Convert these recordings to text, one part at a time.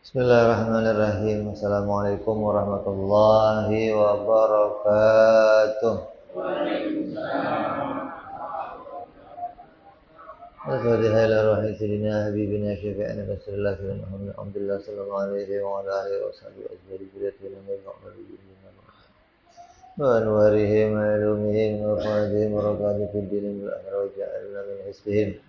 Bismillahirrahmanirrahim. Assalamualaikum warahmatullahi wabarakatuh. Al-Fatihah ila ruhi sayyidina habibina syafi'ina rasulullah alhamdulillah sallallahu alaihi wa ala alihi wa sahbihi ajma'in wa anwarihim wa ilumihim wa fadihim wa rakatuh fid dinin wal akhirah wa ja'alna min hisbihim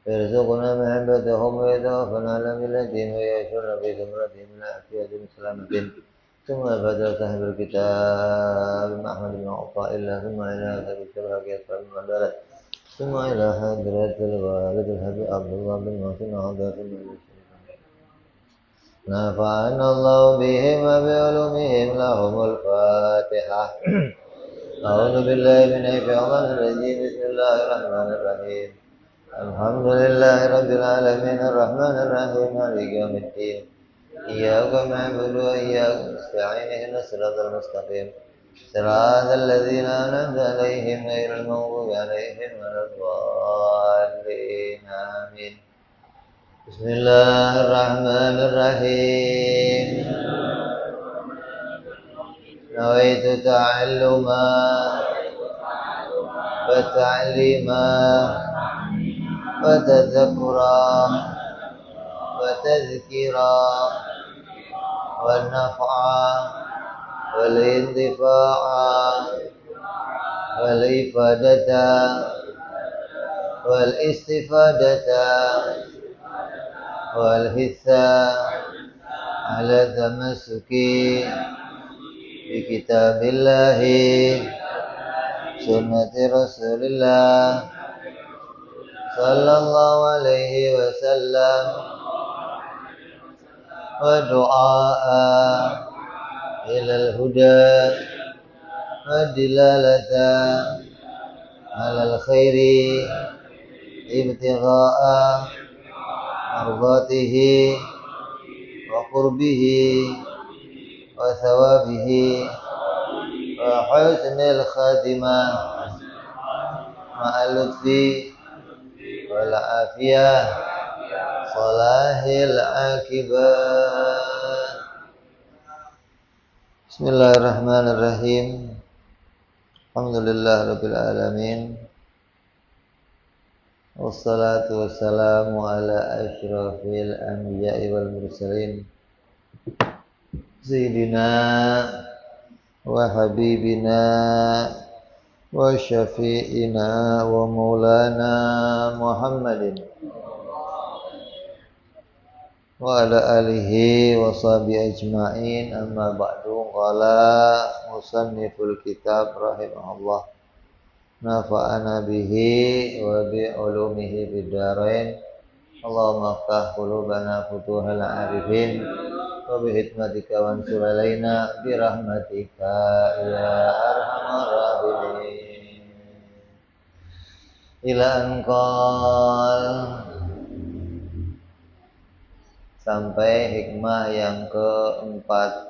yarzuquna mahabbatahum wa yatawafana ala millatihim wa yashurna bi thumratihim la afiyatin salamatin ثم بدأ صاحب الكتاب أحمد بن عطاء الله ثم إلى هذا الكتاب يسر المدارس ثم إلى حضرة الوالد الحبيب عبد الله بن محسن عبد نفعنا الله بهم وبعلومهم لهم الفاتحة أعوذ بالله من الشيطان الرجيم بسم الله الرحمن الرحيم الحمد لله رب العالمين الرحمن الرحيم مالك يوم الدين إياك نعبد وإياك نستعين اهدنا الصراط المستقيم صراط الذين أنعمت عليهم غير المغضوب عليهم ولا الضالين آمين بسم الله الرحمن الرحيم نويت تعلما وتعليما وتذكرا وتذكيرا والنفعا والانتفاعا والإفادة والاستفادة والحثا على التمسك بكتاب الله سنة رسول الله صلى الله عليه وسلم ودعاء إلى الهدى والدلالة على الخير ابتغاء مرضاته وقربه وثوابه وحسن الخاتمة مع اللطف والعافية صلاح العاقبة. Bismillahirrahmanirrahim. Alhamdulillah rabbil alamin. Wassalatu wassalamu ala asyrafil anbiya'i wal mursalin Sayyidina wa habibina wa syafi'ina wa maulana Muhammadin wa ala alihi wa sahbihi ajma'in amma ba'du. Qala musanniful kitab rahimahullah nafa'ana bihi wa bi ulumihi fid dharain. Allahumma aftah qulubana futuhal arifin wa bi hikmatika wansur alaina bi rahmatika ya arhamar rahimin. Ila anqal, sampai hikmah yang ke-47.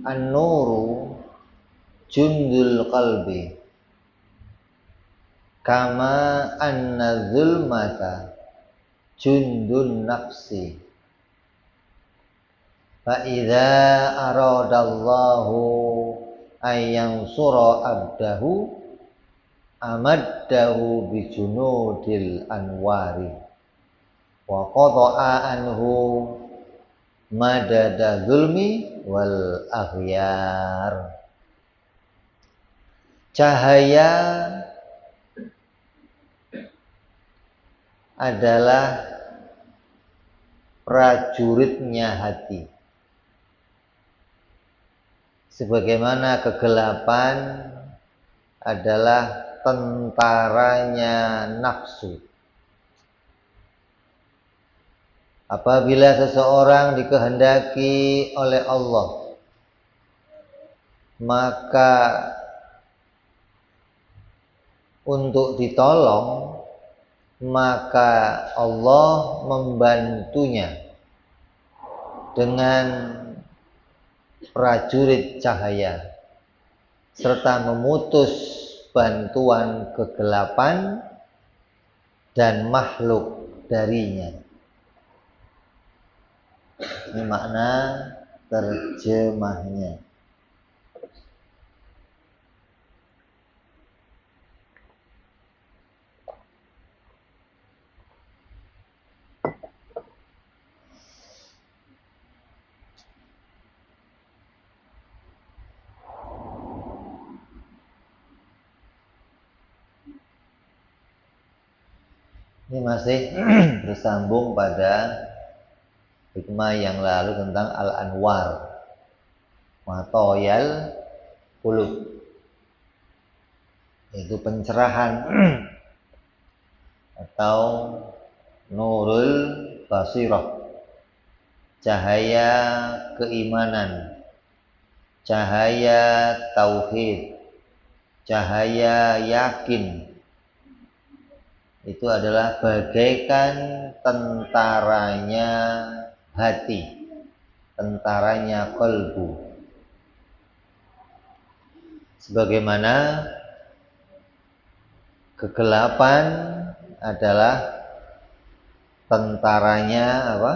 An-nuru jundul qalbi kama anna zulmata jundun nafsi fa idza aradallahu ayyansura abdahu amaddahu bijunudil anwari wa qada'a anhu madada zulmi wal aghyar. Cahaya adalah prajuritnya hati. Sebagaimana kegelapan adalah tentaranya nafsu. Apabila seseorang dikehendaki oleh Allah, maka untuk ditolong, maka Allah membantunya dengan prajurit cahaya serta memutus bantuan kegelapan dan makhluk darinya. Ini makna terjemahnya. Ini masih bersambung pada hikmah yang lalu tentang al-anwar matoyal qulub, yaitu pencerahan atau nurul basirah, cahaya keimanan, cahaya tauhid, cahaya yakin. Itu adalah bagaikan tentaranya hati, tentaranya qalbu. Sebagaimana kegelapan adalah tentaranya apa?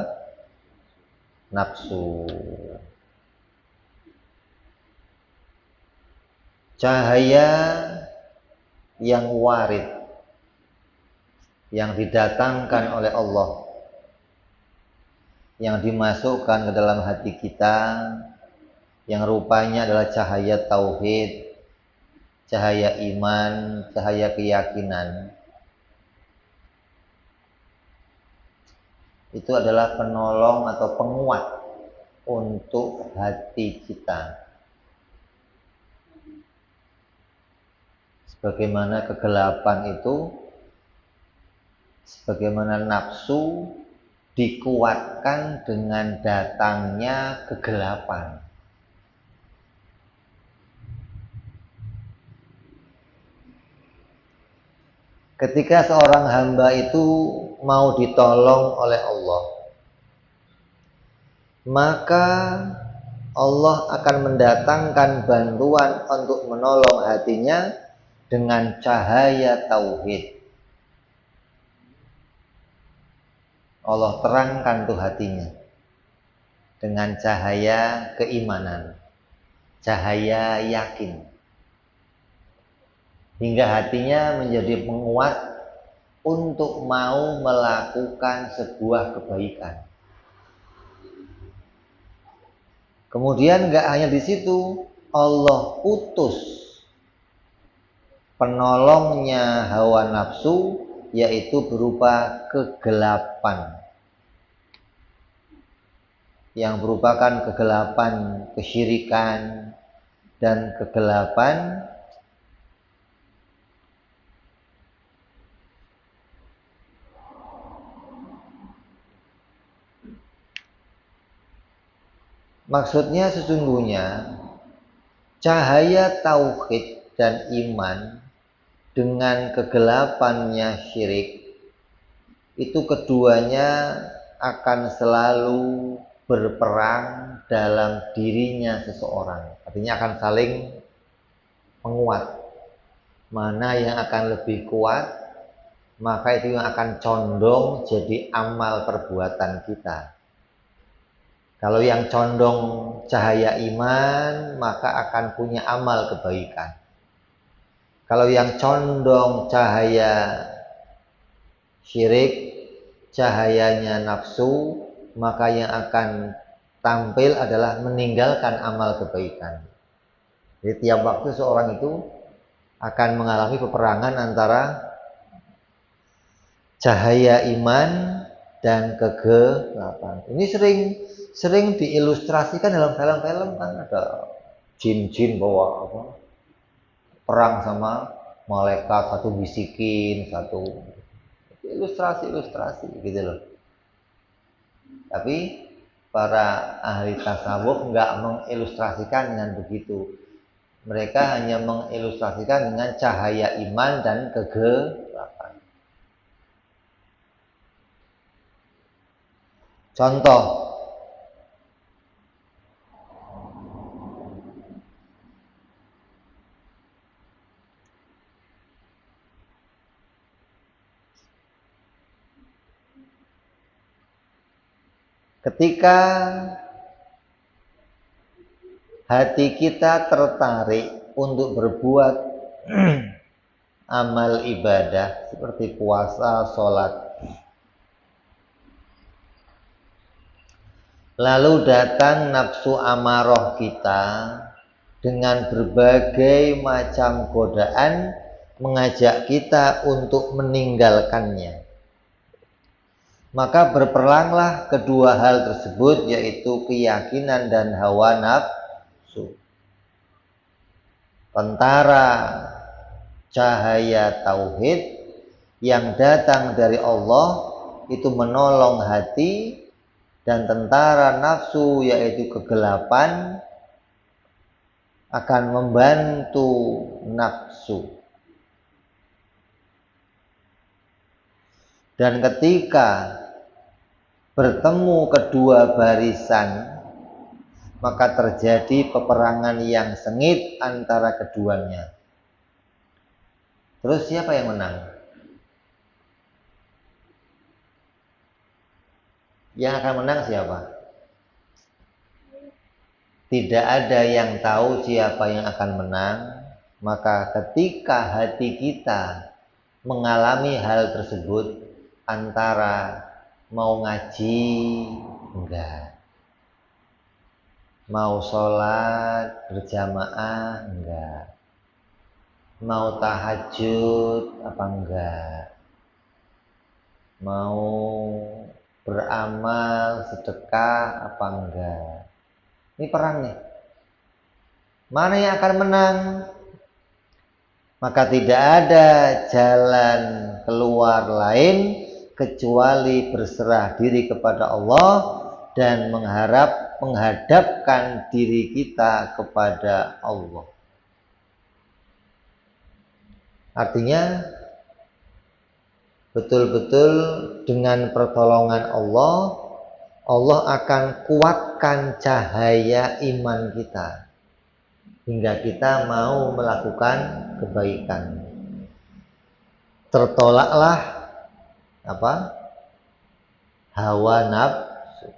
Nafsu. Cahaya yang warid, yang didatangkan oleh Allah, yang dimasukkan ke dalam hati kita, yang rupanya adalah cahaya tauhid, cahaya iman, cahaya keyakinan. Itu adalah penolong atau penguat untuk hati kita. Sebagaimana kegelapan itu, sebagaimana nafsu dikuatkan dengan datangnya kegelapan. Ketika seorang hamba itu mau ditolong oleh Allah, maka Allah akan mendatangkan bantuan untuk menolong hatinya dengan cahaya tauhid. Allah terangkan tuh hatinya dengan cahaya keimanan, cahaya yakin, hingga hatinya menjadi penguat untuk mau melakukan sebuah kebaikan. Kemudian nggak hanya di situ, Allah utus penolongnya hawa nafsu, yaitu berupa kegelapan, yang merupakan kegelapan kesyirikan dan kegelapan maksudnya sesungguhnya cahaya tauhid dan iman dengan kegelapannya syirik, itu keduanya akan selalu berperang dalam dirinya seseorang. Artinya akan saling menguat. Mana yang akan lebih kuat, maka itu yang akan condong jadi amal perbuatan kita. Kalau yang condong cahaya iman, maka akan punya amal kebaikan. Kalau yang condong cahaya syirik, cahayanya nafsu, maka yang akan tampil adalah meninggalkan amal kebaikan. Jadi tiap waktu seorang itu akan mengalami peperangan antara cahaya iman dan kegelapan. Ini sering diilustrasikan dalam film-film, kan ada jin-jin bawa apa, perang sama malaikat, satu bisikin, satu ilustrasi gitu loh. Tapi para ahli tasawuf nggak mengilustrasikan dengan begitu. Mereka hanya mengilustrasikan dengan cahaya iman dan kegelapan. Contoh, ketika hati kita tertarik untuk berbuat amal ibadah seperti puasa, sholat, lalu datang nafsu amarah kita dengan berbagai macam godaan mengajak kita untuk meninggalkannya. Maka berperanglah kedua hal tersebut, yaitu keyakinan dan hawa nafsu. Tentara cahaya tauhid yang datang dari Allah itu menolong hati, dan tentara nafsu yaitu kegelapan akan membantu nafsu. Dan ketika bertemu kedua barisan, maka terjadi peperangan yang sengit antara keduanya. Terus siapa yang menang? Yang akan menang siapa? Tidak ada yang tahu siapa yang akan menang. Maka ketika hati kita mengalami hal tersebut, antara mau ngaji enggak, mau sholat berjamaah enggak, mau tahajud apa enggak, mau beramal sedekah apa enggak. Ini perang nih. Mana yang akan menang? Maka tidak ada jalan keluar lain kecuali berserah diri kepada Allah dan menghadapkan diri kita kepada Allah. Artinya betul-betul dengan pertolongan Allah, Allah akan kuatkan cahaya iman kita hingga kita mau melakukan kebaikan. Tertolaklah hawa nafsu.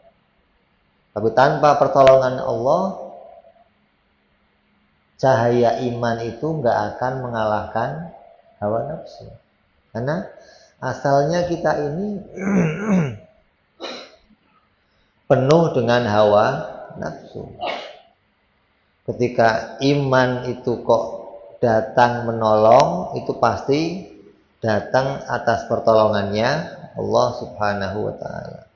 Tapi tanpa pertolongan Allah, cahaya iman itu nggak akan mengalahkan hawa nafsu. Karena asalnya kita ini penuh dengan hawa nafsu. Ketika iman itu kok datang menolong, itu pasti datang atas pertolongannya Allah Subhanahu wa ta'ala.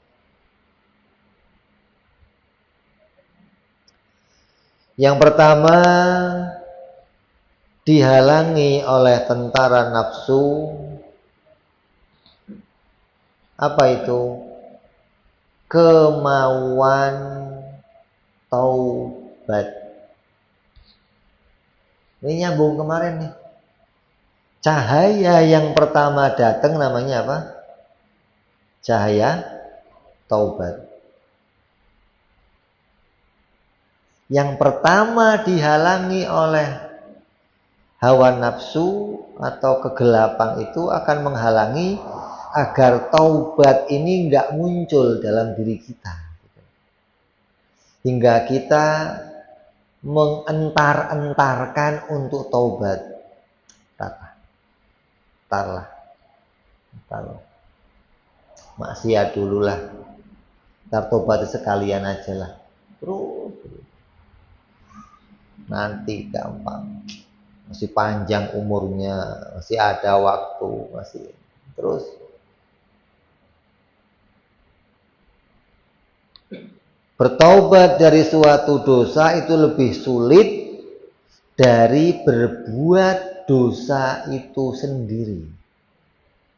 Yang pertama, dihalangi oleh tentara nafsu. Apa itu? Kemauan taubat. Ini nyambung kemarin nih. Cahaya yang pertama datang namanya apa? Cahaya taubat. Yang pertama dihalangi oleh hawa nafsu atau kegelapan itu akan menghalangi agar taubat ini enggak muncul dalam diri kita. Hingga kita mengentar-entarkan untuk taubat. Entarlah. Maksiat dululah. Ntar taubat sekalian aja lah. Terus. Nanti gampang. Masih panjang umurnya, masih ada waktu, masih terus. Bertaubat dari suatu dosa itu lebih sulit dari berbuat dosa itu sendiri.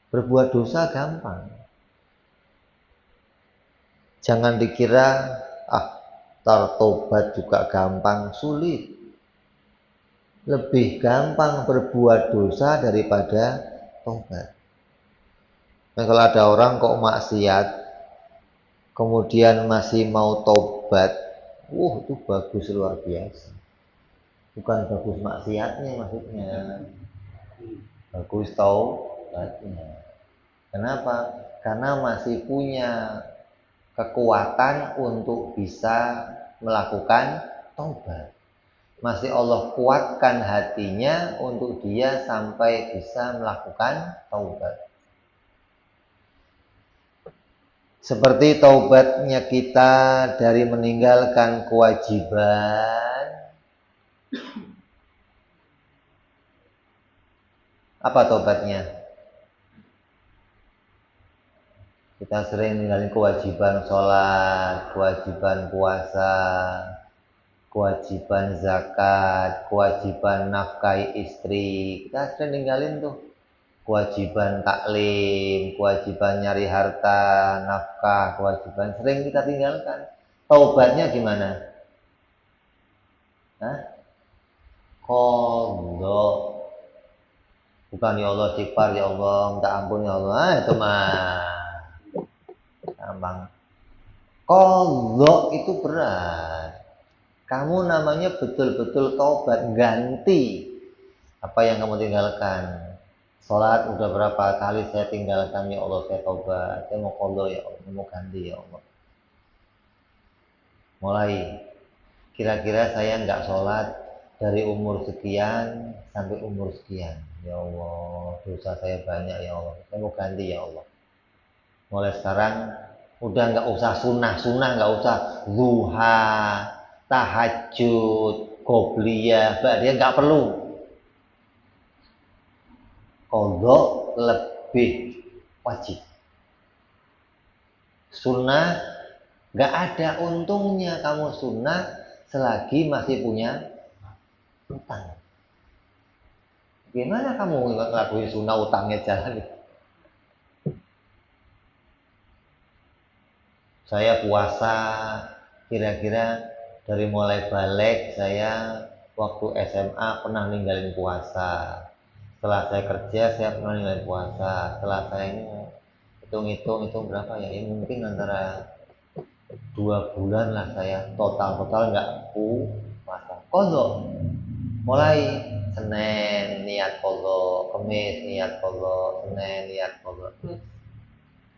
Berbuat dosa gampang. Jangan dikira tertobat juga gampang, sulit. Lebih gampang berbuat dosa daripada tobat. Nah, kalau ada orang kok maksiat kemudian masih mau tobat, itu bagus luar biasa. Bukan bagus maksiatnya maksudnya, bagus taubatnya. Kenapa? Karena masih punya kekuatan untuk bisa melakukan taubat. Masih Allah kuatkan hatinya untuk dia sampai bisa melakukan taubat. Seperti taubatnya kita dari meninggalkan kewajiban. Apa taubatnya? Kita sering ninggalin kewajiban sholat, kewajiban puasa, kewajiban zakat, kewajiban nafkahi istri. Kita sering ninggalin tuh. Kewajiban taklim, kewajiban nyari harta, nafkah, kewajiban sering kita tinggalkan. Taubatnya gimana? Qadha. Bukan ya Allah istighfar, ya Allah minta ampun ya Allah. Itu mah gampang. Qadha itu berat. Kamu namanya betul-betul taubat, ganti apa yang kamu tinggalkan. Sholat udah berapa kali saya tinggalkan, ya Allah saya taubat, saya mau qadha ya Allah, mau ganti ya Allah. Mulai, kira-kira saya nggak sholat dari umur sekian sampai umur sekian, ya Allah dosa saya banyak ya Allah, saya mau ganti ya Allah. Mulai sekarang udah nggak usah sunnah nggak usah, duha, tahajud, qobliyah, dia nggak perlu. Qadha lebih wajib. Sunnah gak ada untungnya kamu sunnah selagi masih punya utang. Gimana kamu ngelakuin sunnah utangnya jalan? Saya puasa kira-kira dari mulai balik saya waktu SMA pernah ninggalin puasa. Setelah saya kerja saya pernah ninggalin puasa. Setelah saya ini hitung berapa ya? Ini mungkin antara 2 bulan lah saya total nggak puasa. Qadha. Mulai Senin niat qadha, Kamis niat qadha, Senin niat qadha.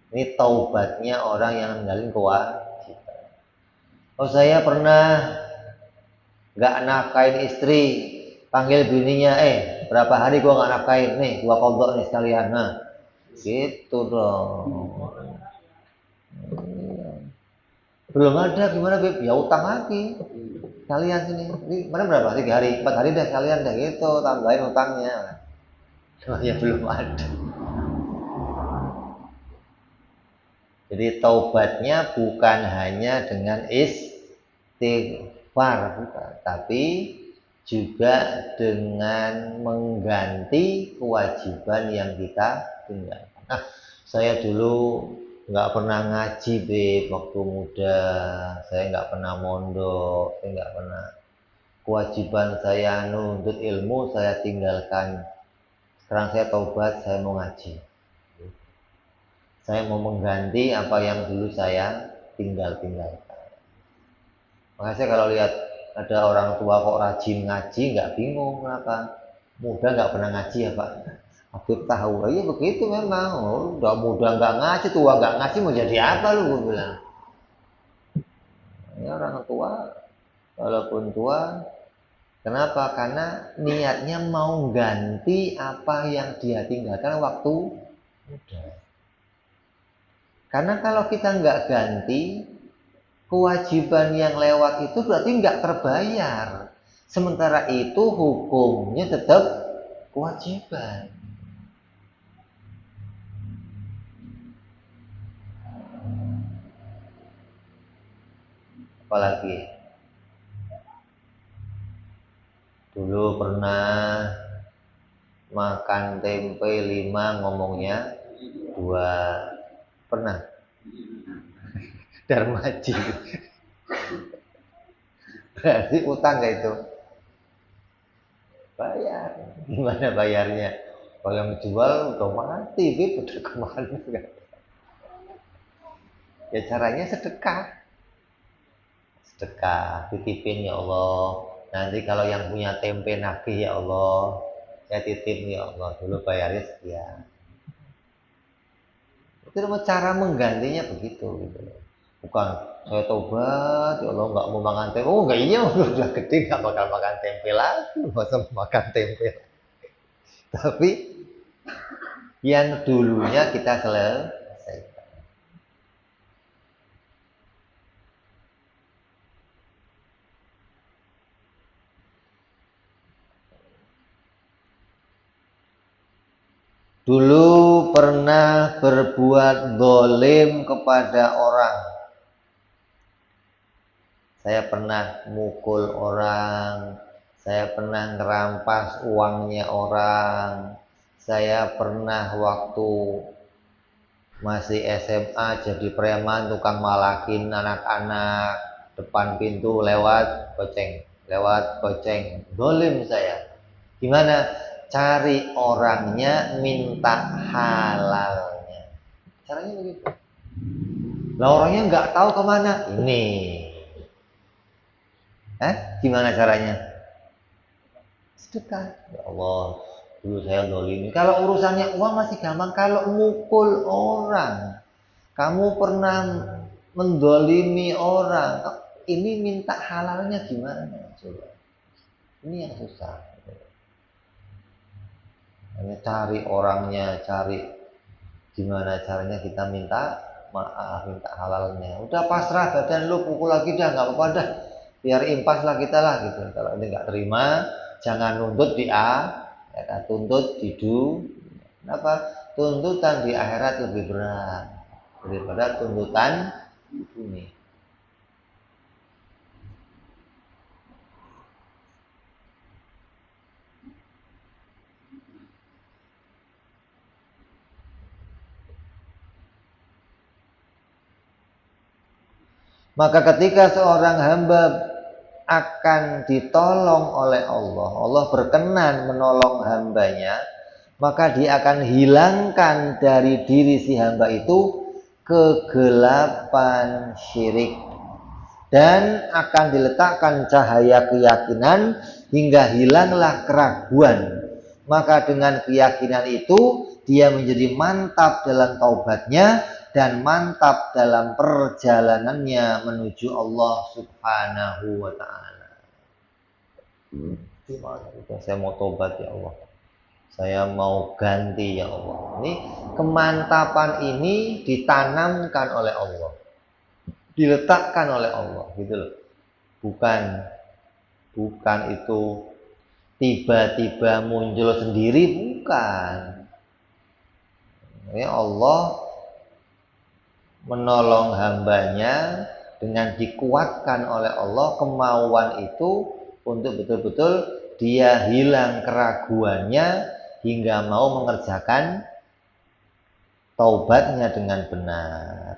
Ini taubatnya orang yang ninggalin kewajiban. Saya pernah nggak nafkain istri, panggil bininya, berapa hari gua nggak nafkain, nih gua qadha nih sekalian. Nah, gitu dong. Belum ada, gimana Beb? Ya utang lagi. Kalian sini, ini mana berapa? 3 hari, 4 hari deh kalian deh gitu, tambahin utangnya. Ya belum ada. Jadi taubatnya bukan hanya dengan istighfar, bukan, tapi juga dengan mengganti kewajiban yang kita tinggalkan. Nah, saya dulu nggak pernah ngaji waktu muda, saya nggak pernah mondok, saya nggak pernah. Kewajiban saya nuntut ilmu saya tinggalkan. Sekarang saya taubat, saya mau ngaji. Saya mau mengganti apa yang dulu saya tinggalkan. Makanya saya kalau lihat ada orang tua kok rajin ngaji, nggak bingung kenapa. Muda nggak pernah ngaji ya Pak. Aku tahu, iya begitu memang. Udah muda nggak ngaji, tua nggak ngaji, mau jadi apa lu? Gue bilang. Ya orang tua, walaupun tua, kenapa? Karena niatnya mau ganti apa yang dia tinggalkan waktu muda. Karena kalau kita nggak ganti, kewajiban yang lewat itu berarti nggak terbayar. Sementara itu hukumnya tetap kewajiban. Apalagi dulu pernah makan tempe 5 ngomongnya 2. Pernah? Darmaji. Berarti utang gak itu? Bayar. Gimana bayarnya? Kalau yang jual udah mati, udah kemana kan? Ya caranya sedekah. Sedekah, titipin ya Allah. Nanti kalau yang punya tempe nagih ya Allah, ya titip ya Allah, dulu bayarnya sekian. Itu cara menggantinya begitu gitu. Bukan saya tobat ya Allah nggak mau makan tempe. Oh nggak, iya udah gede nggak bakal makan tempe lagi, masa makan tempe. Tapi yang dulunya kita selesaikan. Dulu pernah berbuat zalim kepada orang. Saya pernah mukul orang, saya pernah ngerampas uangnya orang, saya pernah waktu masih SMA jadi preman, tukang malakin anak-anak depan pintu lewat goceng, zalim saya. Gimana? Cari orangnya, minta halalnya. Caranya begitu. Lah orangnya nggak tahu kemana. Ini. Gimana caranya? Sedekah. Ya Allah, dulu saya zalimi. Kalau urusannya uang masih gampang. Kalau mukul orang, kamu pernah mendolimi orang, ini minta halalnya gimana? Coba. Ini yang susah. Hanya cari orangnya, cari gimana caranya kita minta maaf, minta halalnya. Udah pasrah badan lu, pukul lagi dah, nggak apa-apa dah, biar impas lah kita lah gitu. Kalau ini nggak terima, jangan nuntut di A, ya, tuntut di Du. Kenapa? Tuntutan di akhirat lebih berat daripada tuntutan di sini. Maka ketika seorang hamba akan ditolong oleh Allah, Allah berkenan menolong hambanya, maka dia akan hilangkan dari diri si hamba itu kegelapan syirik, dan akan diletakkan cahaya keyakinan hingga hilanglah keraguan. Maka dengan keyakinan itu dia menjadi mantap dalam taubatnya dan mantap dalam perjalanannya menuju Allah Subhanahu wa ta'ala. Saya mau tobat ya Allah, saya mau ganti ya Allah. Ini kemantapan ini ditanamkan oleh Allah, diletakkan oleh Allah gitu loh. Bukan itu tiba-tiba muncul sendiri, bukan. Ya Allah menolong hambanya dengan dikuatkan oleh Allah kemauan itu untuk betul-betul dia hilang keraguannya hingga mau mengerjakan taubatnya dengan benar.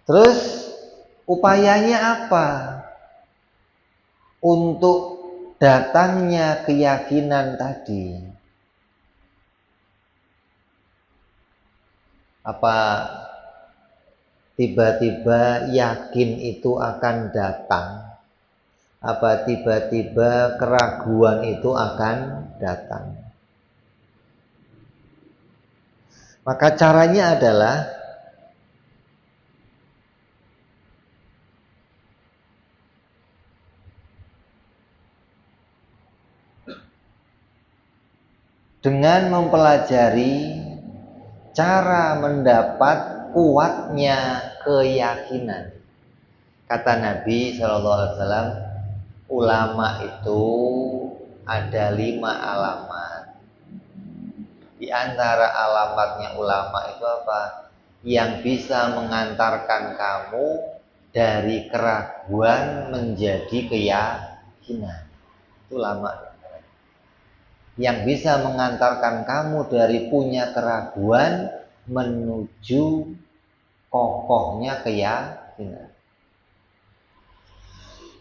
Terus upayanya apa untuk datangnya keyakinan tadi? Apa tiba-tiba yakin itu akan datang? Apa tiba-tiba keraguan itu akan datang? Maka caranya adalah dengan mempelajari cara mendapat kuatnya keyakinan. Kata Nabi SAW, ulama itu ada 5 alamat. Di antara alamatnya ulama itu apa? Yang bisa mengantarkan kamu dari keraguan menjadi keyakinan. Itu ulama. Yang bisa mengantarkan kamu dari punya keraguan menuju kokohnya keyakinan.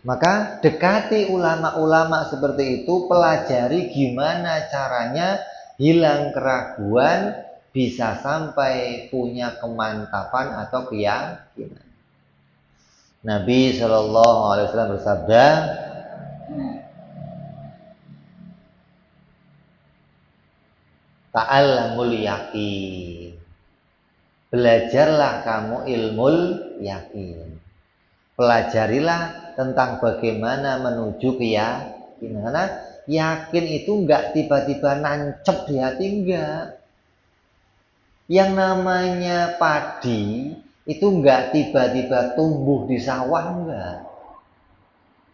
Maka dekati ulama-ulama seperti itu, pelajari gimana caranya hilang keraguan, bisa sampai punya kemantapan atau keyakinan. Nabi SAW bersabda, ta'allamul yakin. Belajarlah kamu ilmu yakin. Pelajarilah tentang bagaimana menuju keyakinan. Karena yakin itu enggak tiba-tiba nancep di hati, enggak. Yang namanya padi itu enggak tiba-tiba tumbuh di sawah, enggak.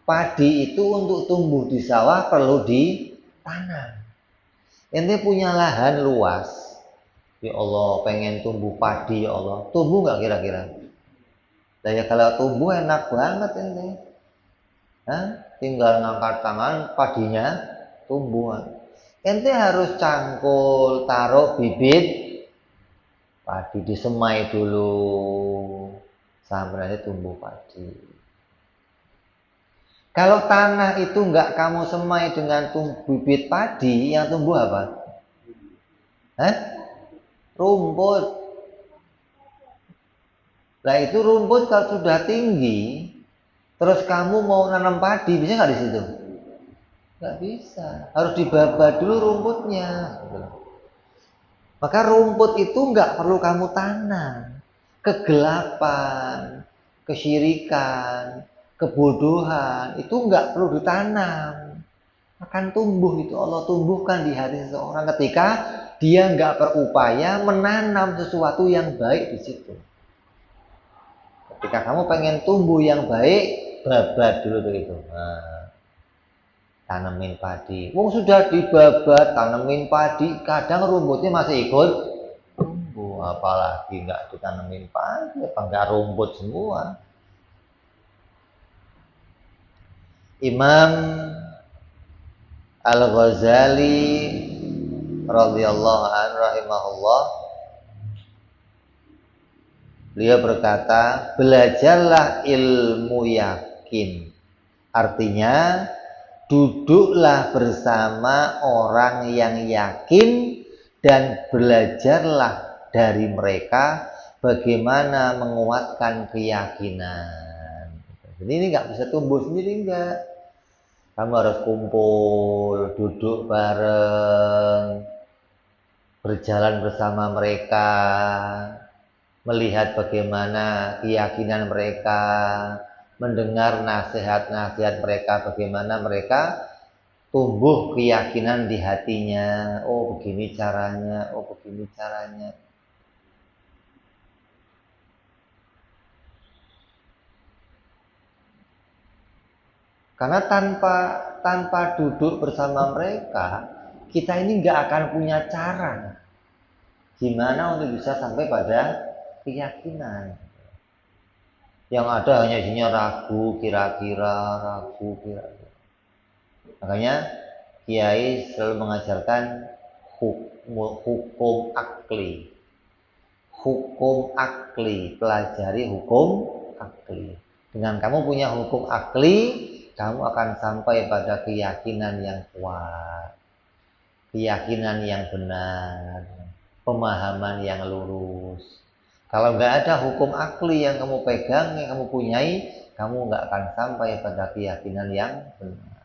Padi itu untuk tumbuh di sawah perlu ditanam. Ente punya lahan luas, ya Allah pengen tumbuh padi, ya Allah, tumbuh nggak kira-kira? Nah ya kalau tumbuh enak banget ente, tinggal ngangkat tangan padinya tumbuh. Ente harus cangkul, taruh bibit padi, disemai dulu sampai nanti tumbuh padi. Kalau tanah itu nggak kamu semai dengan bibit padi, yang tumbuh apa? Rumput. Nah itu rumput kalau sudah tinggi, terus kamu mau nanam padi, bisa nggak di situ? Nggak bisa. Harus dibabat dulu rumputnya. Maka rumput itu nggak perlu kamu tanam. Kegelapan, kesyirikan, kebodohan itu nggak perlu ditanam, akan tumbuh. Itu Allah tumbuhkan di hati seseorang ketika dia nggak berupaya menanam sesuatu yang baik di situ. Ketika kamu pengen tumbuh yang baik, babat dulu tuh itu. Tanemin padi. Wong sudah dibabat, tanemin padi, kadang rumputnya masih ikut tumbuh. Apalagi nggak ditanemin padi, apa nggak rumput semua. Imam Al-Ghazali radhiyallahu anhu rahimahullah, beliau berkata, belajarlah ilmu yakin. Artinya, duduklah bersama orang yang yakin dan belajarlah dari mereka bagaimana menguatkan keyakinan. Jadi ini nggak bisa tumbuh sendiri, enggak. Kamu harus kumpul, duduk bareng, berjalan bersama mereka, melihat bagaimana keyakinan mereka, mendengar nasihat-nasihat mereka, bagaimana mereka tumbuh keyakinan di hatinya. Oh begini caranya, oh begini caranya. Karena tanpa duduk bersama mereka, kita ini nggak akan punya cara gimana untuk bisa sampai pada keyakinan. Yang ada hanya isinya ragu kira-kira. Makanya Kiai selalu mengajarkan hukum akli. Hukum akli, pelajari hukum akli. Dengan kamu punya hukum akli, kamu akan sampai pada keyakinan yang kuat, keyakinan yang benar, pemahaman yang lurus. Kalau nggak ada hukum akli yang kamu pegang, yang kamu punyai, kamu nggak akan sampai pada keyakinan yang benar.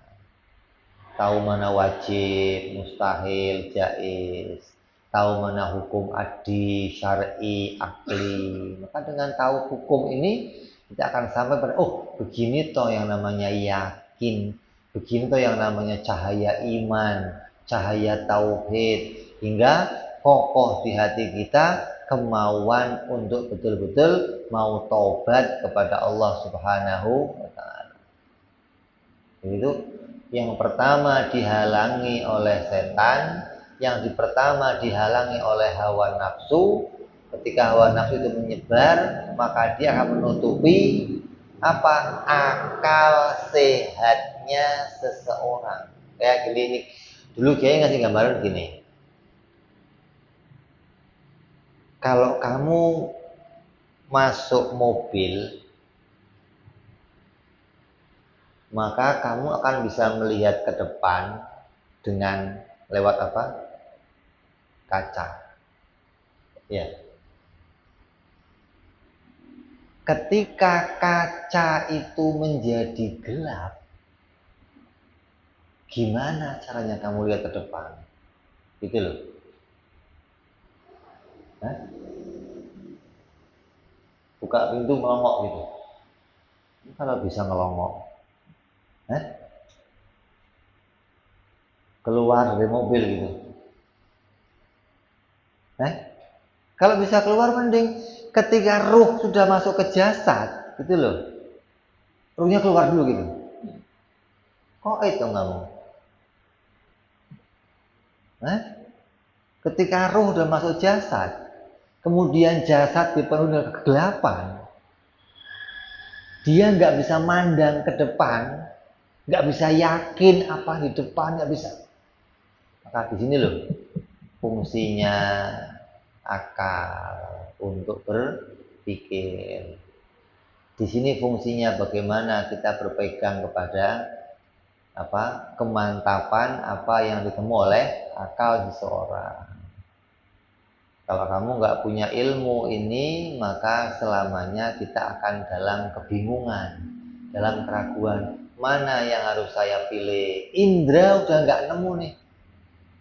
Tahu mana wajib, mustahil, jaiz. Tahu mana hukum adi, syar'i, akli. Maka dengan tahu hukum ini, kita akan sampai pada, oh begini toh yang namanya yakin, begini toh yang namanya cahaya iman, cahaya tauhid, hingga kokoh di hati kita kemauan untuk betul-betul mau taubat kepada Allah Subhanahu wa ta'ala. Itu yang pertama dihalangi oleh setan, yang pertama dihalangi oleh hawa nafsu. Ketika hawa nafsu itu menyebar, maka dia akan menutupi apa? Akal sehatnya seseorang. Kayak gini nih. Dulu Kiai ngasih gambaran gini. Kalau kamu masuk mobil, maka kamu akan bisa melihat ke depan dengan lewat apa? Kaca. Ya. Ketika kaca itu menjadi gelap, gimana caranya kamu lihat ke depan? Gitu loh. Hah? Buka pintu melongok gitu. Kalau bisa ngelongok, keluar dari mobil gitu. Kalau bisa keluar mending ketika ruh sudah masuk ke jasad, gitu loh. Ruhnya keluar dulu gitu. Kok itu kamu? Ketika ruh sudah masuk jasad, kemudian jasad dipenuhi dengan kegelapan, dia nggak bisa mandang ke depan, nggak bisa yakin apa di depan, nggak bisa. Maka di sini loh fungsinya akal untuk berpikir. Di sini fungsinya bagaimana kita berpegang kepada apa? Kemantapan apa yang ditemu oleh akal seseorang. Kalau kamu nggak punya ilmu ini, maka selamanya kita akan dalam kebingungan, dalam keraguan. Mana yang harus saya pilih? Indra udah nggak nemu nih.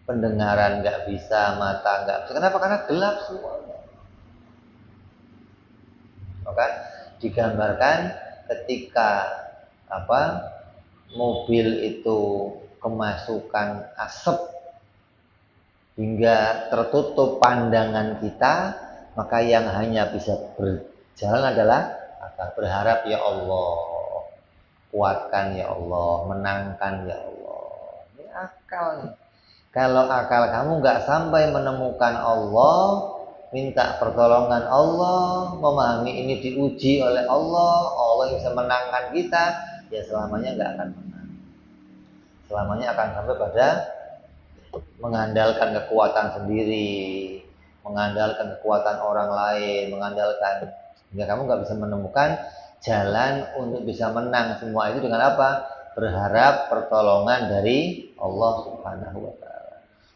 Pendengaran nggak bisa, mata nggak bisa. Kenapa? Karena gelap semuanya. Maka digambarkan ketika apa? Mobil itu kemasukan asap hingga tertutup pandangan kita, maka yang hanya bisa berjalan adalah akal. Berharap ya Allah, kuatkan ya Allah, menangkan ya Allah. Ini akal nih. Kalau akal kamu nggak sampai menemukan Allah, minta pertolongan Allah, memahami ini diuji oleh Allah, Allah yang bisa menangkan kita, ya selamanya nggak akan menang. Selamanya akan sampai pada mengandalkan kekuatan sendiri, mengandalkan kekuatan orang lain, mengandalkan, sehingga kamu nggak bisa menemukan jalan untuk bisa menang semua itu dengan apa? Berharap pertolongan dari Allah Subhanahu wa Ta'ala.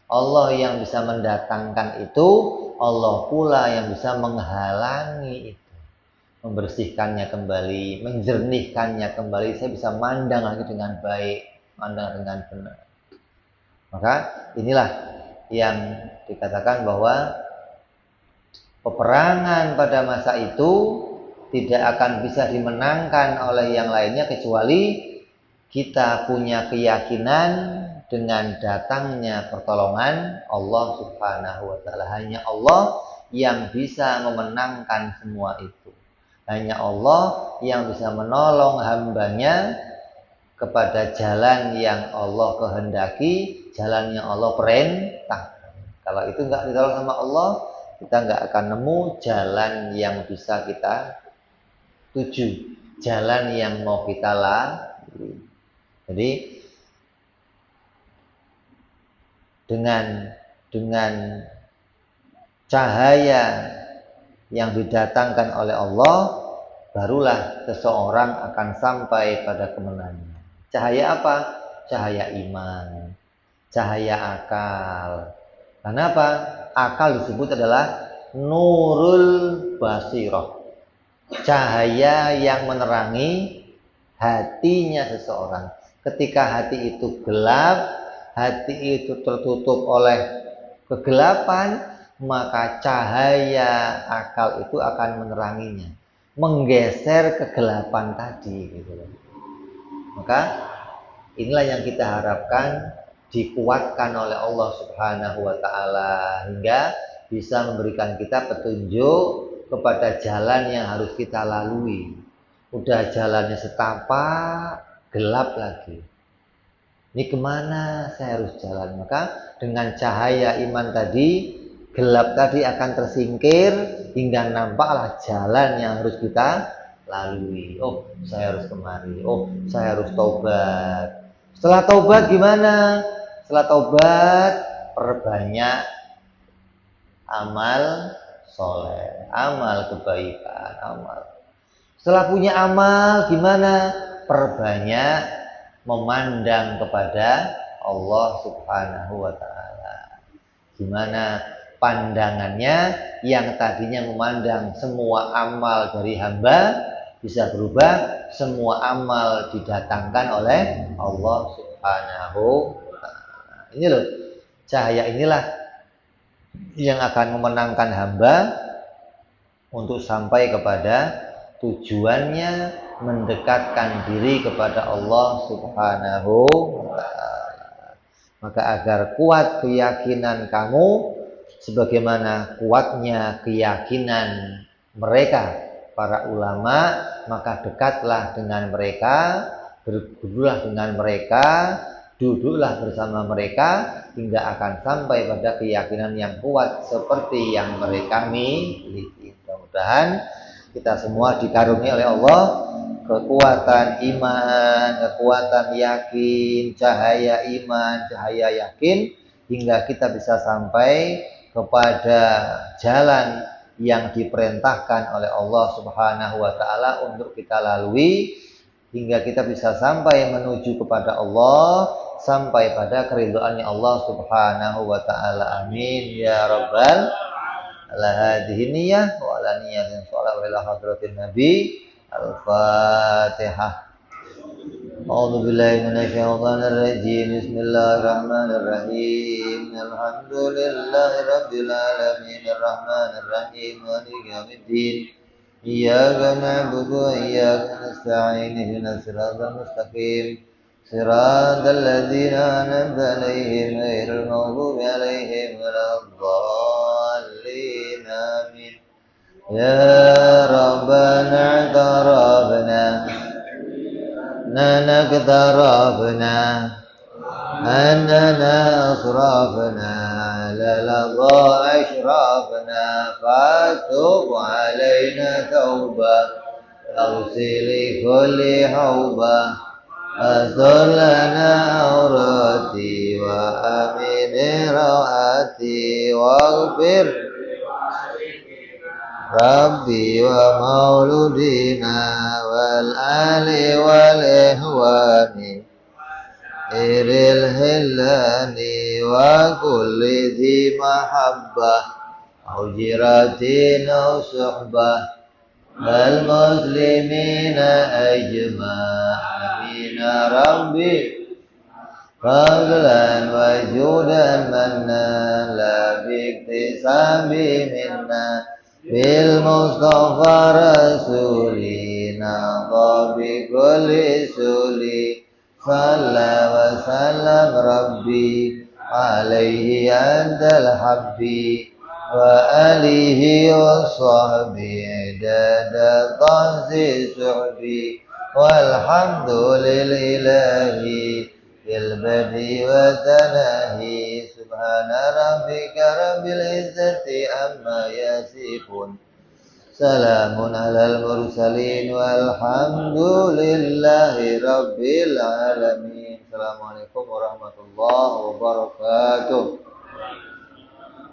Allah yang bisa mendatangkan itu, Allah pula yang bisa menghalangi itu, membersihkannya kembali, menjernihkannya kembali. Saya bisa mandang lagi dengan baik, mandang dengan benar. Maka inilah yang dikatakan bahwa peperangan pada masa itu tidak akan bisa dimenangkan oleh yang lainnya kecuali kita punya keyakinan dengan datangnya pertolongan Allah Subhanahu wa Ta'ala. Hanya Allah yang bisa memenangkan semua itu. Hanya Allah yang bisa menolong hambanya kepada jalan yang Allah kehendaki, jalan yang Allah perintahkan. Kalau itu nggak ditolong sama Allah, kita nggak akan nemu jalan yang bisa kita tuju, jalan yang mau kita lalui. Jadi dengan cahaya yang didatangkan oleh Allah, barulah seseorang akan sampai pada kemenangan. Cahaya apa? Cahaya iman, cahaya akal. Kenapa? Akal disebut adalah nurul basirah, cahaya yang menerangi hatinya seseorang. Ketika hati itu gelap, hati itu tertutup oleh kegelapan, maka cahaya akal itu akan meneranginya, menggeser kegelapan tadi gitu. Maka inilah yang kita harapkan dikuatkan oleh Allah Subhanahu wa Ta'ala, hingga bisa memberikan kita petunjuk kepada jalan yang harus kita lalui. Udah jalannya setapak, gelap lagi. Ini kemana saya harus jalan? Maka dengan cahaya iman tadi, gelap tadi akan tersingkir hingga nampaklah jalan yang harus kita lalui. Oh, saya harus kemari. Oh, saya harus taubat. Setelah taubat gimana? Setelah taubat, perbanyak amal soleh, amal kebaikan, amal. Setelah punya amal gimana? Perbanyak memandang kepada Allah Subhanahu wa ta'ala. Gimana pandangannya yang tadinya memandang semua amal dari hamba bisa berubah, semua amal didatangkan oleh Allah Subhanahu wa ta'ala. Ini loh, cahaya inilah yang akan memenangkan hamba untuk sampai kepada tujuannya, mendekatkan diri kepada Allah Subhanahu wa ta'ala. Maka agar kuat keyakinan kamu sebagaimana kuatnya keyakinan mereka para ulama, maka dekatlah dengan mereka, bergurulah dengan mereka, duduklah bersama mereka hingga akan sampai pada keyakinan yang kuat seperti yang mereka miliki. Mudah-mudahan kita semua dikaruniai oleh Allah kekuatan iman, kekuatan yakin, cahaya iman, cahaya yakin, hingga kita bisa sampai kepada jalan yang diperintahkan oleh Allah Subhanahu wa ta'ala untuk kita lalui, hingga kita bisa sampai menuju kepada Allah, sampai pada keridhaannya Allah Subhanahu wa ta'ala. Amin ya rabbal ala hadhihi niyyah wa ala niyyatin sholawat wa ila hadratin nabi. Al-Fatihah. A'udzu billahi minasyaitonir rajim. Bismillahirrahmanirrahim. Alhamdulillahi rabbil alamin arrahmanir rahim maliki yaumiddin. Iyyaka na'budu wa iyyaka nasta'in ihdinas siratal mustaqim. Siratal ladzina an'amta 'alaihim ghairil maghdubi 'alaihim waladdallin. Amin. Ya Rabbana tarabna naqtarabna annana asrafna lalagha ashrafna fatub alaina tauba awsili kulli hauba azlana aurati wa amin rawati waghfir Rabbi wa mauludina wal ali wal ihwani iril hillani wa kulli dhi mahabbah ujiratin au suhbah wal muslimina ajma'ina Rabbi fadlan wa judan manna la biktisabi minna bil Mustafa Rasulina bi kulli suli salla wa sallam Rabbi alaihi antal habbi wa alihi wa sahbihi dada tansi suhbi walhamdulillahi bil badi wa tanahi subhana rabbika rabbil izzati amma yasifun salamun alal mursalin walhamdulillahi rabbil alamin. Assalamualaikum warahmatullahi wabarakatuh.